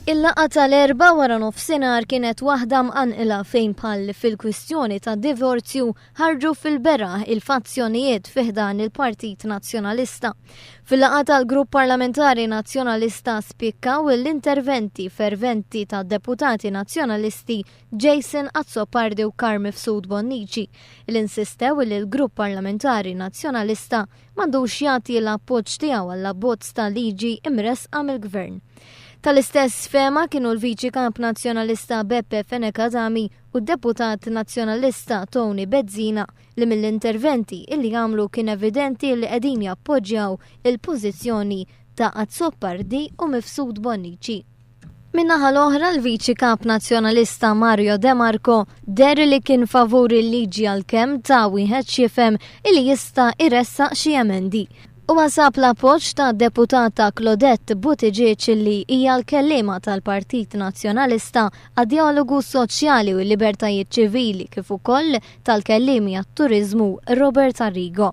Il-laqgħa tal-erba' wara nofsinhar kienet waħda mqanqila fejn bħal fil-kwistjoni ta' divorzju ħarġu fil-beraħ il-fazzjonijiet fih dan il-Partit Nazzjonalista. Fil-laqgħa tal-Grupp Parlamentari Nazzjonalista spikkaw l-interventi ferventi ta' deputati nazzjonalisti Jason Azzopardi u Carme Fsud Bonnici. Il-insistew li l-Grupp Parlamentari Nazzjonalista m'għandux jagħti l-appoġġ tiegħu għall-abbozz ta' liġi imresqa mill-Gvern. Tal-istess fema kienu l-Viċi Kap Nazzjonalista Beppe Fenekadami u d-Deputat Nazzjonalista Tony Bezzina li mill-interventi illi għamlu kien evidenti li qegħdin jappoġġjaw il-pożizzjoni ta' Azzopardi u Mifsud Bonnici. Minnaħa l-oħra l-Viċi Kap Nazzjonalista Mario De Marco der li kien favur il-liġi għal-kemm ta' wieħed xifhem illi jista' iressaq xi emendi. U għasab l-appoġġ ta' deputata Claudette Buttigieg li hija l-kellima tal-Partit Nazzjonalista għad-dialogu soċjali u l-libertajiet ċivili kif ukoll tal-kellimi għat-turizmu Robert Arrigo.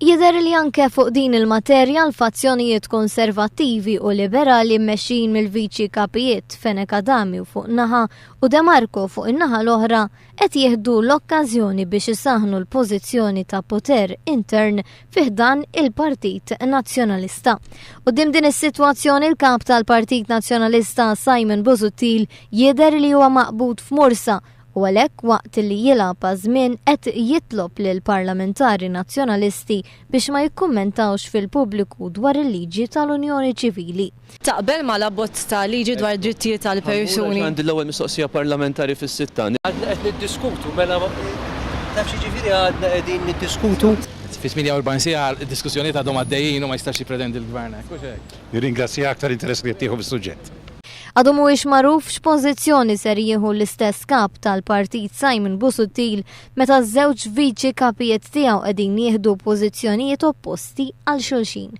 Jidher li anke fuq din il-materja l-fazzjonijiet konservattivi u liberali mmexxin mill-viċi kapijiet Fenekadami u fuq naħa u De Marco fuq in-naħa l-oħra qed jieħdu l-okkażjoni biex isaħnu l-pożizzjoni ta' poter intern fih dan il-Partit Nazzjonalista. U din is-sitwazzjoni l-kap tal-Partit Nazzjonalista Simon Busuttil jidher li huwa maqbud f'mursa u għalhekk waqt li jilgħab żmien qed jitlob lil parlamentari nazzjonalisti biex ma jikkummentawx fil-pubbliku dwar il-liġi tal-Unjoni Ċivili. Taqbel ma l-abbozz ta' liġi dwar drittijiet tal-persuni. Għandi l-ewwel mistoqsija parlamentari fis-sittan. Għadna qed niddiskutu mela taf xi ġifieri għadna qegħdin niddiskutu. Fi 48 sija id-diskussjonijiet għadhom għaddejjin u ma jistax jippretendi l-gvern. Nirringrazzja aktar interess li qed tieħu fis-suġġett. Għadu mhuwiex magħruf x'pożizzjoni ser jieħu l-istess kap tal-Partit Simon Busuttil meta ż-żewġ viċi kapijiet tiegħu qegħdin jieħdu pożizzjonijiet opposti għal xulxin.